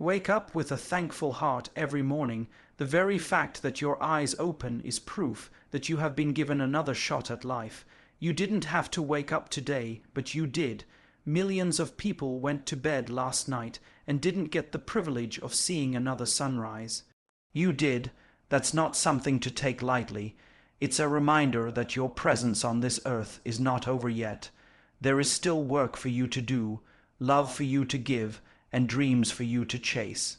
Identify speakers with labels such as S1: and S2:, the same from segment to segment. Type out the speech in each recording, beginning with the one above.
S1: Wake up with a thankful heart every morning. The very fact that your eyes open is proof that you have been given another shot at life. You didn't have to wake up today, but you did. Millions of people went to bed last night and didn't get the privilege of seeing another sunrise. You did. That's not something to take lightly. It's a reminder that your presence on this earth is not over yet. There is still work for you to do, love for you to give, and dreams for you to chase.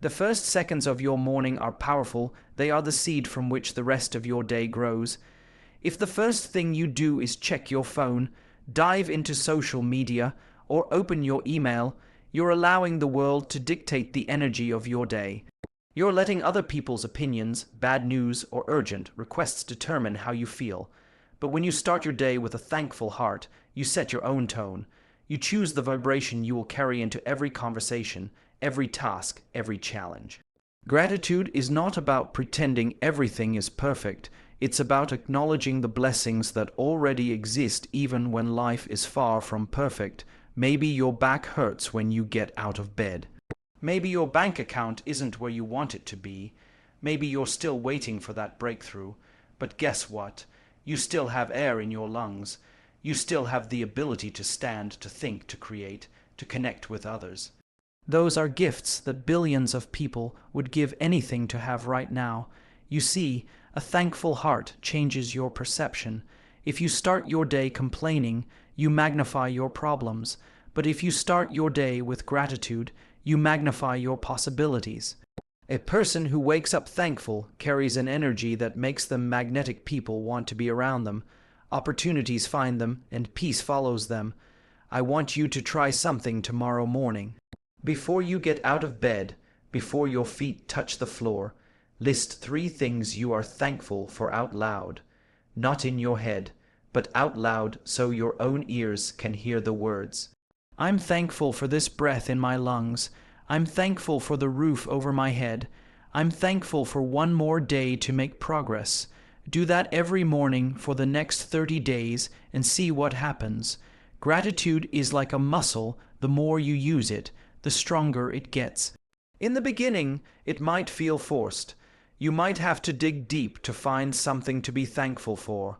S1: The first seconds of your morning are powerful. They are the seed from which the rest of your day grows. If the first thing you do is check your phone, dive into social media, or open your email, you're allowing the world to dictate the energy of your day. You're letting other people's opinions, bad news, or urgent requests determine how you feel. But when you start your day with a thankful heart, you set your own tone. You choose the vibration you will carry into every conversation, every task, every challenge. Gratitude is not about pretending everything is perfect. It's about acknowledging the blessings that already exist even when life is far from perfect. Maybe your back hurts when you get out of bed. Maybe your bank account isn't where you want it to be. Maybe you're still waiting for that breakthrough. But guess what? You still have air in your lungs. You still have the ability to stand, to think, to create, to connect with others. Those are gifts that billions of people would give anything to have right now. You see, a thankful heart changes your perception. If you start your day complaining, you magnify your problems. But if you start your day with gratitude, you magnify your possibilities. A person who wakes up thankful carries an energy that makes them magnetic. People want to be around them. Opportunities find them, and peace follows them. I want you to try something tomorrow morning. Before you get out of bed, before your feet touch the floor, list 3 things you are thankful for out loud. Not in your head, but out loud so your own ears can hear the words. I'm thankful for this breath in my lungs. I'm thankful for the roof over my head. I'm thankful for one more day to make progress. Do that every morning for the next 30 days and see what happens. Gratitude is like a muscle. The more you use it, the stronger it gets. In the beginning, it might feel forced. You might have to dig deep to find something to be thankful for.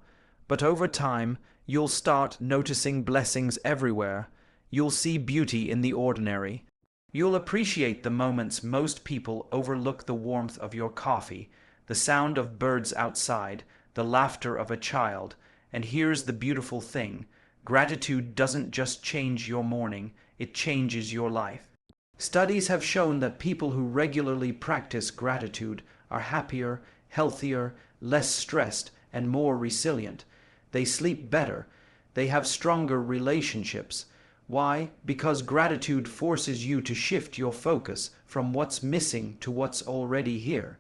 S1: But over time, you'll start noticing blessings everywhere. You'll see beauty in the ordinary. You'll appreciate the moments most people overlook: the warmth of your coffee, the sound of birds outside, the laughter of a child. And here's the beautiful thing: gratitude doesn't just change your morning, it changes your life. Studies have shown that people who regularly practice gratitude are happier, healthier, less stressed, and more resilient. They sleep better. They have stronger relationships. Why? Because gratitude forces you to shift your focus from what's missing to what's already here.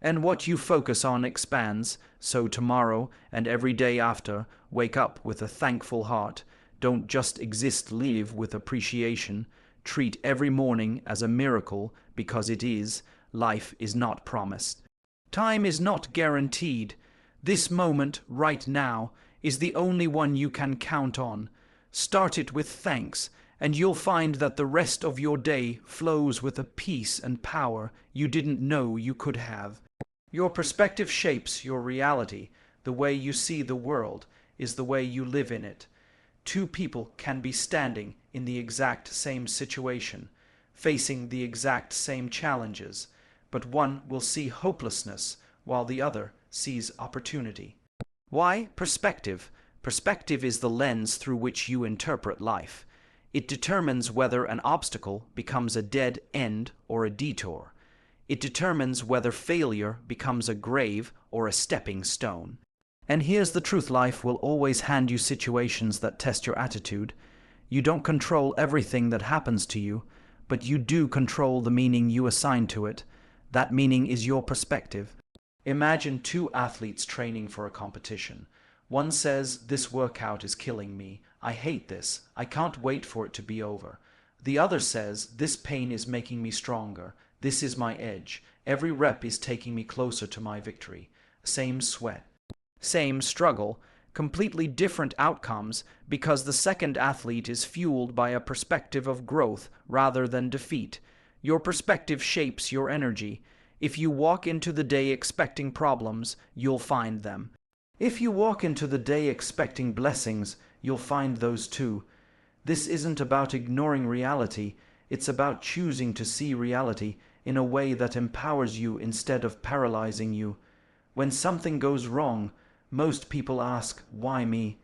S1: And what you focus on expands. So tomorrow and every day after, wake up with a thankful heart. Don't just exist, live with appreciation. Treat every morning as a miracle, because it is. Life is not promised. Time is not guaranteed. This moment, right now, is the only one you can count on. Start it with thanks, and you'll find that the rest of your day flows with a peace and power you didn't know you could have. Your perspective shapes your reality. The way you see the world is the way you live in it. 2 people can be standing in the exact same situation, facing the exact same challenges, but one will see hopelessness while the other sees opportunity. Why? Perspective. Perspective is the lens through which you interpret life. It determines whether an obstacle becomes a dead end or a detour. It determines whether failure becomes a grave or a stepping stone. And here's the truth: life will always hand you situations that test your attitude. You don't control everything that happens to you, but you do control the meaning you assign to it. That meaning is your perspective. Imagine 2 athletes training for a competition. One says, "This workout is killing me. I hate this. I can't wait for it to be over." The other says, "This pain is making me stronger. This is my edge. Every rep is taking me closer to my victory." Same sweat, same struggle, completely different outcomes, because the second athlete is fueled by a perspective of growth rather than defeat. Your perspective shapes your energy. If you walk into the day expecting problems, you'll find them. If you walk into the day expecting blessings, you'll find those too. This isn't about ignoring reality, it's about choosing to see reality in a way that empowers you instead of paralyzing you. When something goes wrong, most people ask, "Why me?"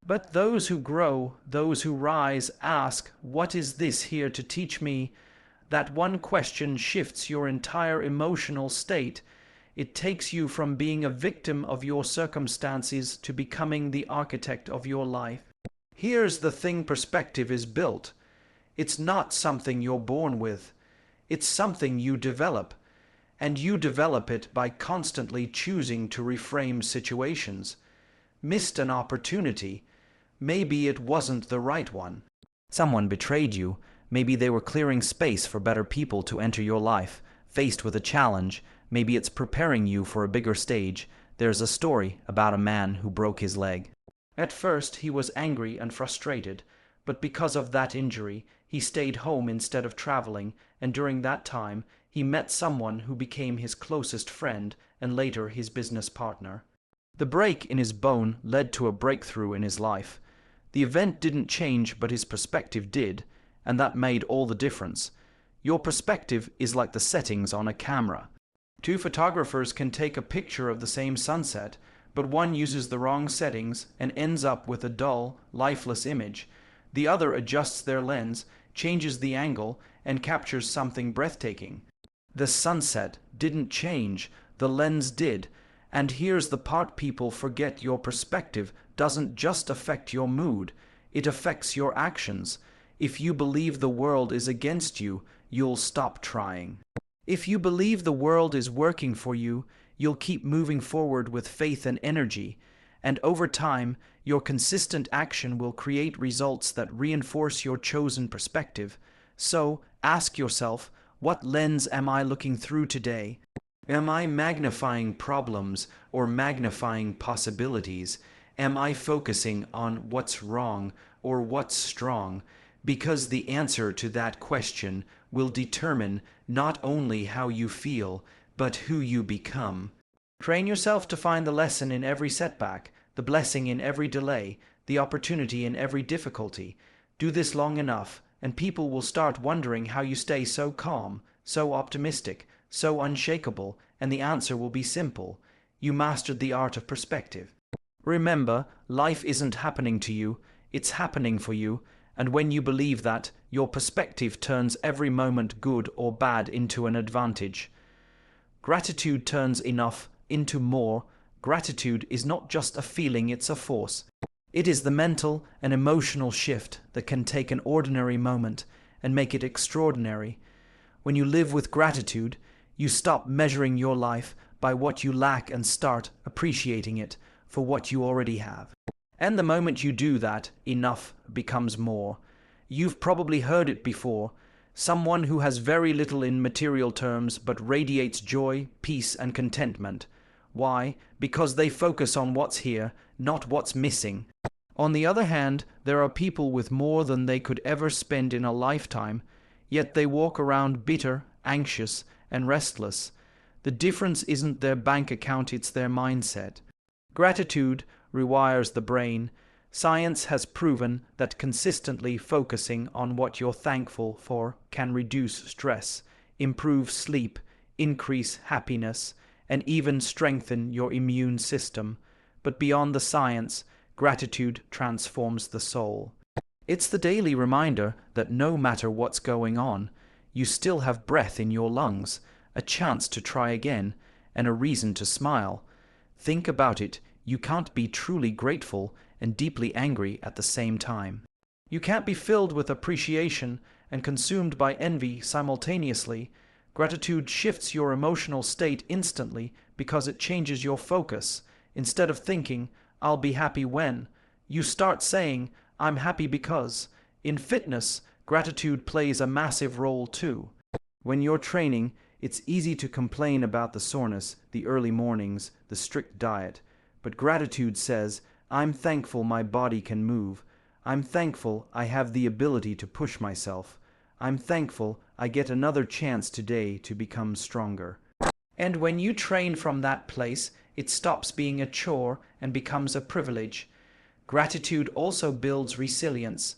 S1: But those who grow, those who rise, ask, "What is this here to teach me?" That one question shifts your entire emotional state. It takes you from being a victim of your circumstances to becoming the architect of your life. Here's the thing: perspective is built. It's not something you're born with. It's something you develop. And you develop it by constantly choosing to reframe situations. Missed an opportunity. Maybe it wasn't the right one. Someone betrayed you. Maybe they were clearing space for better people to enter your life. Faced with a challenge, maybe it's preparing you for a bigger stage. There's a story about a man who broke his leg. At first, he was angry and frustrated, but because of that injury, he stayed home instead of traveling, and during that time, he met someone who became his closest friend and later his business partner. The break in his bone led to a breakthrough in his life. The event didn't change, but his perspective did, and that made all the difference. Your perspective is like the settings on a camera. Two photographers can take a picture of the same sunset, but one uses the wrong settings and ends up with a dull, lifeless image. The other adjusts their lens, changes the angle, and captures something breathtaking. The sunset didn't change, the lens did. And here's the part people forget: your perspective doesn't just affect your mood, it affects your actions. If you believe the world is against you, you'll stop trying. If you believe the world is working for you, you'll keep moving forward with faith and energy. And over time, your consistent action will create results that reinforce your chosen perspective. So, ask yourself, what lens am I looking through today? Am I magnifying problems or magnifying possibilities? Am I focusing on what's wrong or what's strong? Because the answer to that question will determine not only how you feel, but who you become. Train yourself to find the lesson in every setback, the blessing in every delay, the opportunity in every difficulty. Do this long enough, and people will start wondering how you stay so calm, so optimistic, so unshakable, and the answer will be simple. You mastered the art of perspective. Remember, life isn't happening to you, it's happening for you, and when you believe that, your perspective turns every moment, good or bad, into an advantage. Gratitude turns enough into more. Gratitude is not just a feeling, it's a force. It is the mental and emotional shift that can take an ordinary moment and make it extraordinary. When you live with gratitude, you stop measuring your life by what you lack and start appreciating it for what you already have. And the moment you do that, enough becomes more. You've probably heard it before. Someone who has very little in material terms but radiates joy, peace, and contentment. Why? Because they focus on what's here, not what's missing. On the other hand, there are people with more than they could ever spend in a lifetime, yet they walk around bitter, anxious, and restless. The difference isn't their bank account, it's their mindset. Gratitude rewires the brain. Science has proven that consistently focusing on what you're thankful for can reduce stress, improve sleep, increase happiness, and even strengthen your immune system. But beyond the science, gratitude transforms the soul. It's the daily reminder that no matter what's going on, you still have breath in your lungs, a chance to try again, and a reason to smile. Think about it. You can't be truly grateful and deeply angry at the same time. You can't be filled with appreciation and consumed by envy simultaneously. Gratitude shifts your emotional state instantly because it changes your focus. Instead of thinking, "I'll be happy when," you start saying, "I'm happy because." In fitness, gratitude plays a massive role too. When you're training, it's easy to complain about the soreness, the early mornings, the strict diet. But gratitude says, "I'm thankful my body can move. I'm thankful I have the ability to push myself. I'm thankful I get another chance today to become stronger. And when you train from that place, it stops being a chore and becomes a privilege. Gratitude also builds resilience,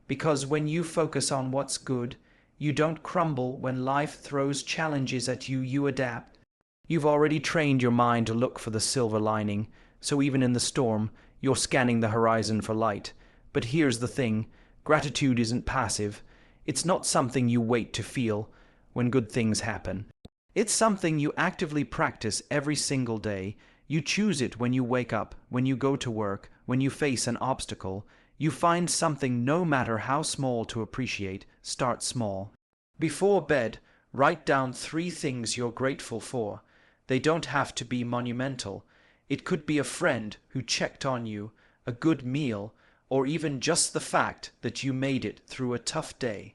S1: because when you focus on what's good, you don't crumble when life throws challenges at you, you adapt. You've already trained your mind to look for the silver lining, so even in the storm, you're scanning the horizon for light. But here's the thing, gratitude isn't passive. It's not something you wait to feel when good things happen. It's something you actively practice every single day. You choose it when you wake up, when you go to work, when you face an obstacle. You find something, no matter how small, to appreciate. Start small. Before bed, write down 3 things you're grateful for. They don't have to be monumental. It could be a friend who checked on you, a good meal, or even just the fact that you made it through a tough day.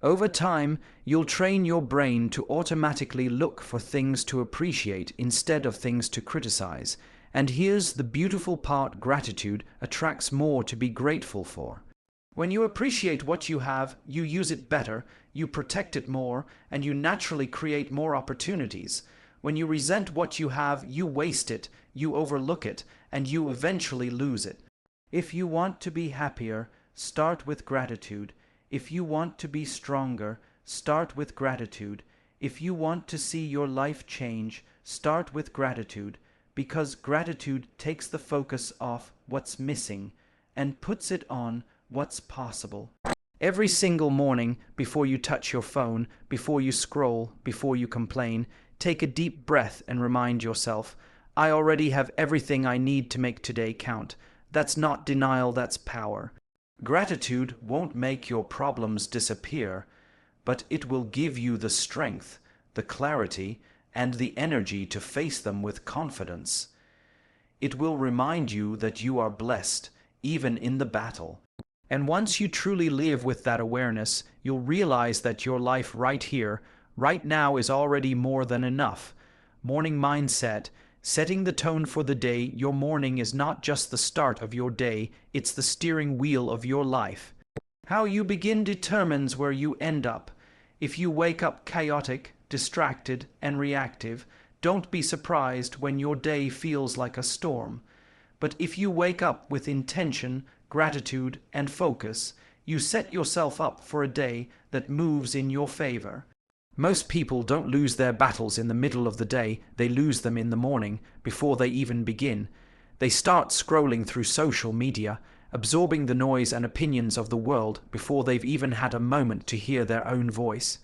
S1: Over time, you'll train your brain to automatically look for things to appreciate instead of things to criticize. And here's the beautiful part: gratitude attracts more to be grateful for. When you appreciate what you have, you use it better, you protect it more, and you naturally create more opportunities. When you resent what you have, you waste it, you overlook it, and you eventually lose it. If you want to be happier, start with gratitude. If you want to be stronger, start with gratitude. If you want to see your life change, start with gratitude, because gratitude takes the focus off what's missing and puts it on what's possible. Every single morning, before you touch your phone, before you scroll, before you complain, take a deep breath and remind yourself, I already have everything I need to make today count. That's not denial, that's power. Gratitude won't make your problems disappear, but it will give you the strength, the clarity, and the energy to face them with confidence. It will remind you that you are blessed, even in the battle. And once you truly live with that awareness, you'll realize that your life right here, right now, is already more than enough. Morning mindset, setting the tone for the day. Your morning is not just the start of your day, it's the steering wheel of your life. How you begin determines where you end up. If you wake up chaotic, distracted, and reactive, don't be surprised when your day feels like a storm. But if you wake up with intention, gratitude, and focus, you set yourself up for a day that moves in your favor. Most people don't lose their battles in the middle of the day, they lose them in the morning, before they even begin. They start scrolling through social media, absorbing the noise and opinions of the world before they've even had a moment to hear their own voice.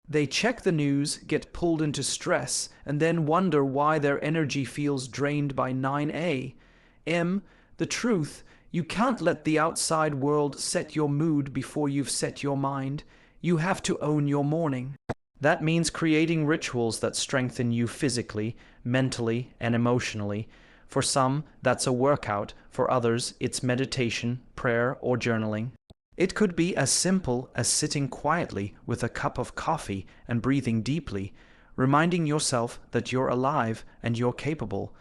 S1: They check the news, get pulled into stress, and then wonder why their energy feels drained by 9 a.m. The truth, you can't let the outside world set your mood before you've set your mind. You have to own your morning. That means creating rituals that strengthen you physically, mentally, and emotionally. For some, that's a workout. For others, it's meditation, prayer, or journaling. It could be as simple as sitting quietly with a cup of coffee and breathing deeply, reminding yourself that you're alive and you're capable.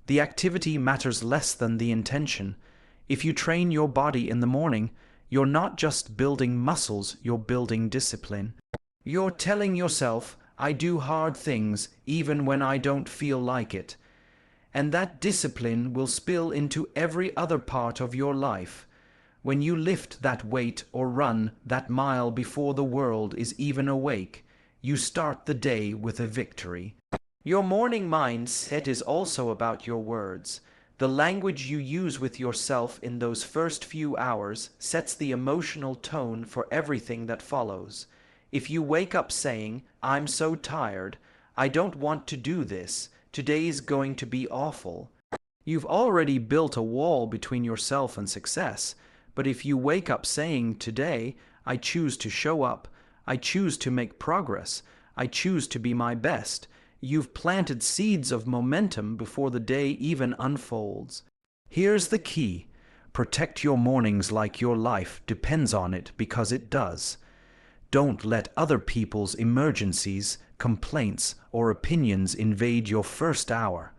S1: The activity matters less than the intention. If you train your body in the morning, you're not just building muscles, you're building discipline. You're telling yourself, I do hard things even when I don't feel like it. And that discipline will spill into every other part of your life. When you lift that weight or run that mile before the world is even awake, you start the day with a victory. Your morning mindset is also about your words. The language you use with yourself in those first few hours sets the emotional tone for everything that follows. If you wake up saying, I'm so tired, I don't want to do this, today's going to be awful, you've already built a wall between yourself and success. But if you wake up saying, today, I choose to show up, I choose to make progress, I choose to be my best, you've planted seeds of momentum before the day even unfolds. Here's the key. Protect your mornings like your life depends on it, because it does. Don't let other people's emergencies, complaints, or opinions invade your first hour.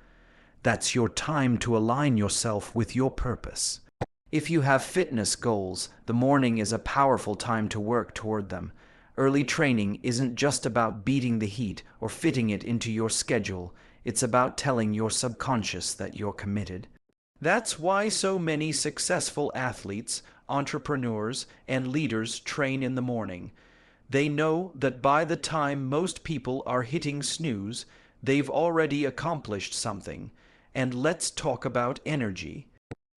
S1: That's your time to align yourself with your purpose. If you have fitness goals, the morning is a powerful time to work toward them. Early training isn't just about beating the heat or fitting it into your schedule. It's about telling your subconscious that you're committed. That's why so many successful athletes, entrepreneurs, and leaders train in the morning. They know that by the time most people are hitting snooze, they've already accomplished something. And let's talk about energy.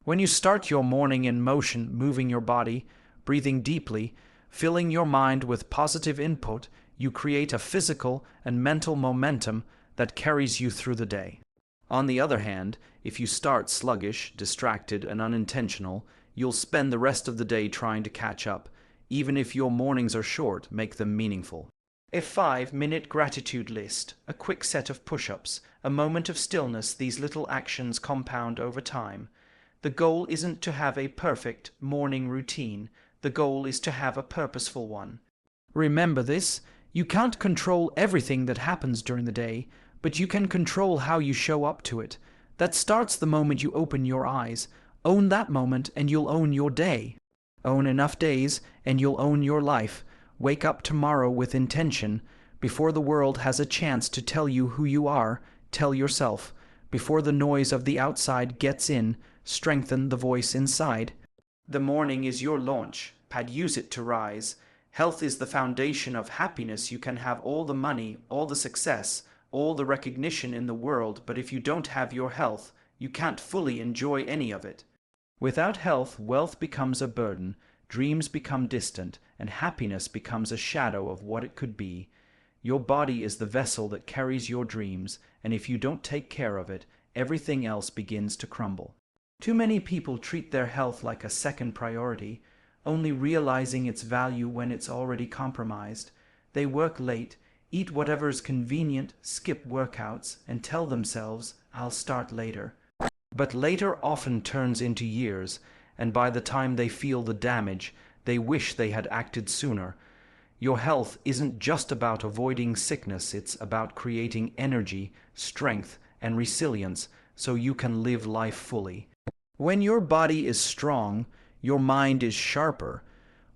S1: When you start your morning in motion, moving your body, breathing deeply, filling your mind with positive input, you create a physical and mental momentum that carries you through the day. On the other hand, if you start sluggish, distracted, and unintentional, you'll spend the rest of the day trying to catch up. Even if your mornings are short, make them meaningful. A 5-minute gratitude list, a quick set of push-ups, a moment of stillness, these little actions compound over time. The goal isn't to have a perfect morning routine. The goal is to have a purposeful one. Remember this, you can't control everything that happens during the day, but you can control how you show up to it. That starts the moment you open your eyes. Own that moment and you'll own your day. Own enough days and you'll own your life. Wake up tomorrow with intention. Before the world has a chance to tell you who you are, tell yourself. Before the noise of the outside gets in, strengthen the voice inside. The morning is your launch. Use it to rise. Health is the foundation of happiness. You can have all the money, all the success, all the recognition in the world, but if you don't have your health, you can't fully enjoy any of it. Without health, wealth becomes a burden, dreams become distant, and happiness becomes a shadow of what it could be. Your body is the vessel that carries your dreams, and if you don't take care of it, everything else begins to crumble. Too many people treat their health like a second priority, only realizing its value when it's already compromised. They work late, eat whatever's convenient, skip workouts, and tell themselves, "I'll start later." But later often turns into years, and by the time they feel the damage, they wish they had acted sooner. Your health isn't just about avoiding sickness, it's about creating energy, strength, and resilience so you can live life fully. When your body is strong, your mind is sharper.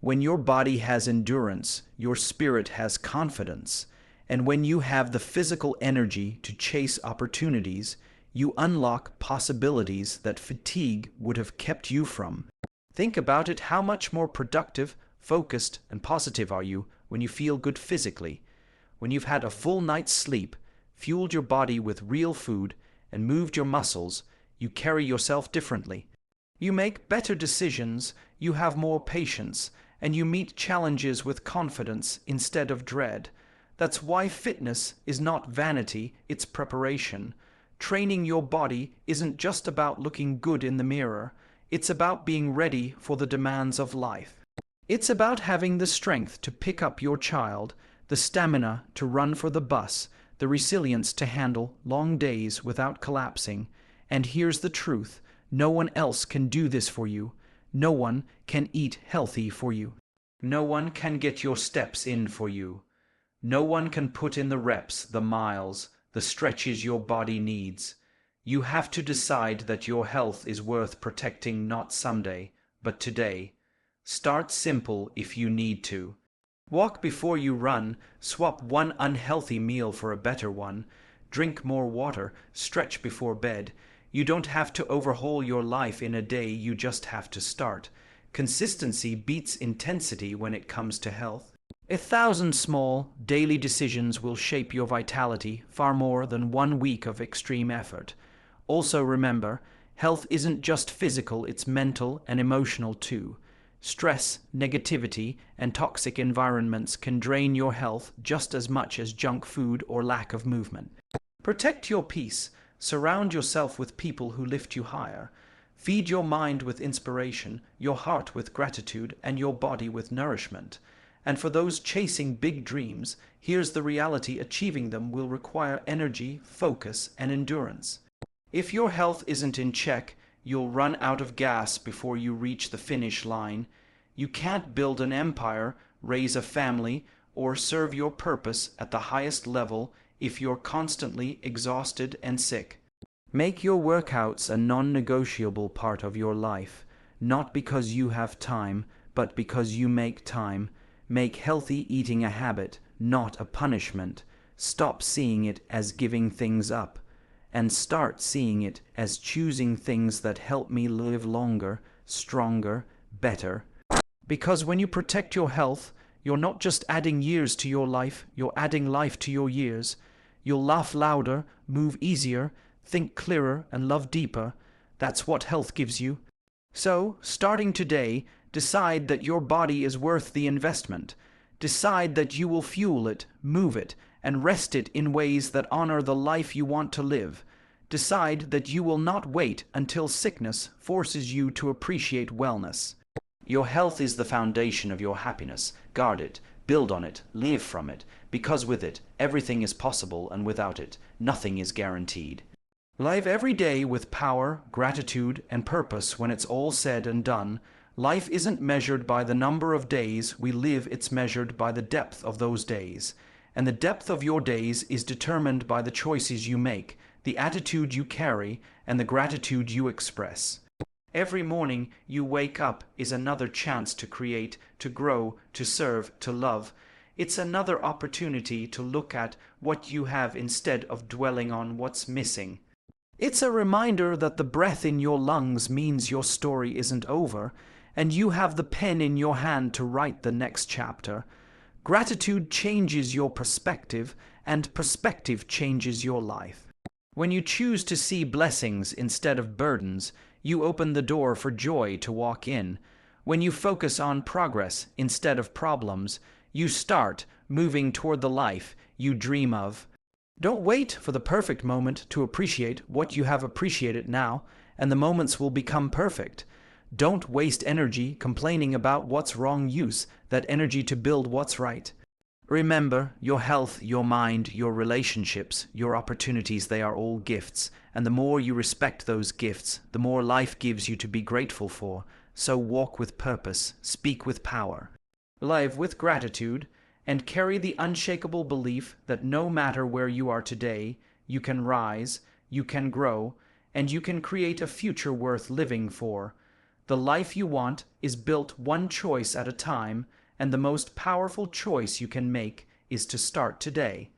S1: When your body has endurance, your spirit has confidence. And when you have the physical energy to chase opportunities, you unlock possibilities that fatigue would have kept you from. Think about it, how much more productive, focused, and positive are you when you feel good physically? When you've had a full night's sleep, fueled your body with real food, and moved your muscles, you carry yourself differently. You make better decisions, you have more patience, and you meet challenges with confidence instead of dread. That's why fitness is not vanity, it's preparation. Training your body isn't just about looking good in the mirror. It's about being ready for the demands of life. It's about having the strength to pick up your child, the stamina to run for the bus, the resilience to handle long days without collapsing. And here's the truth, no one else can do this for you. No one can eat healthy for you. No one can get your steps in for you. No one can put in the reps, the miles, the stretches your body needs. You have to decide that your health is worth protecting not someday, but today. Start simple if you need to. Walk before you run, swap one unhealthy meal for a better one, drink more water, stretch before bed. You don't have to overhaul your life in a day, you just have to start. Consistency beats intensity when it comes to health. 1,000 small, daily decisions will shape your vitality far more than 1 week of extreme effort. Also remember, health isn't just physical, it's mental and emotional too. Stress, negativity, and toxic environments can drain your health just as much as junk food or lack of movement. Protect your peace. Surround yourself with people who lift you higher. Feed your mind with inspiration, your heart with gratitude, and your body with nourishment. And for those chasing big dreams, here's the reality: achieving them will require energy, focus, and endurance. If your health isn't in check, you'll run out of gas before you reach the finish line. You can't build an empire, raise a family, or serve your purpose at the highest level if you're constantly exhausted and sick. Make your workouts a non-negotiable part of your life, not because you have time, but because you make time. Make healthy eating a habit, not a punishment. Stop seeing it as giving things up, and start seeing it as choosing things that help me live longer, stronger, better. Because when you protect your health, you're not just adding years to your life, you're adding life to your years. You'll laugh louder, move easier, think clearer, and love deeper. That's what health gives you. So, starting today, decide that your body is worth the investment. Decide that you will fuel it, move it, and rest it in ways that honor the life you want to live. Decide that you will not wait until sickness forces you to appreciate wellness. Your health is the foundation of your happiness. Guard it, build on it, live from it, because with it, everything is possible, and without it, nothing is guaranteed. Live every day with power, gratitude, and purpose. When it's all said and done, life isn't measured by the number of days we live, it's measured by the depth of those days. And the depth of your days is determined by the choices you make, the attitude you carry, and the gratitude you express. Every morning you wake up is another chance to create, to grow, to serve, to love. It's another opportunity to look at what you have instead of dwelling on what's missing. It's a reminder that the breath in your lungs means your story isn't over, and you have the pen in your hand to write the next chapter. Gratitude changes your perspective, and perspective changes your life. When you choose to see blessings instead of burdens, you open the door for joy to walk in. When you focus on progress instead of problems, you start moving toward the life you dream of. Don't wait for the perfect moment to appreciate what you have appreciated now, and the moments will become perfect. Don't waste energy complaining about what's wrong. Use that energy to build what's right. Remember, your health, your mind, your relationships, your opportunities, they are all gifts. And the more you respect those gifts, the more life gives you to be grateful for. So walk with purpose, speak with power, live with gratitude, and carry the unshakable belief that no matter where you are today, you can rise, you can grow, and you can create a future worth living for. The life you want is built one choice at a time, and the most powerful choice you can make is to start today.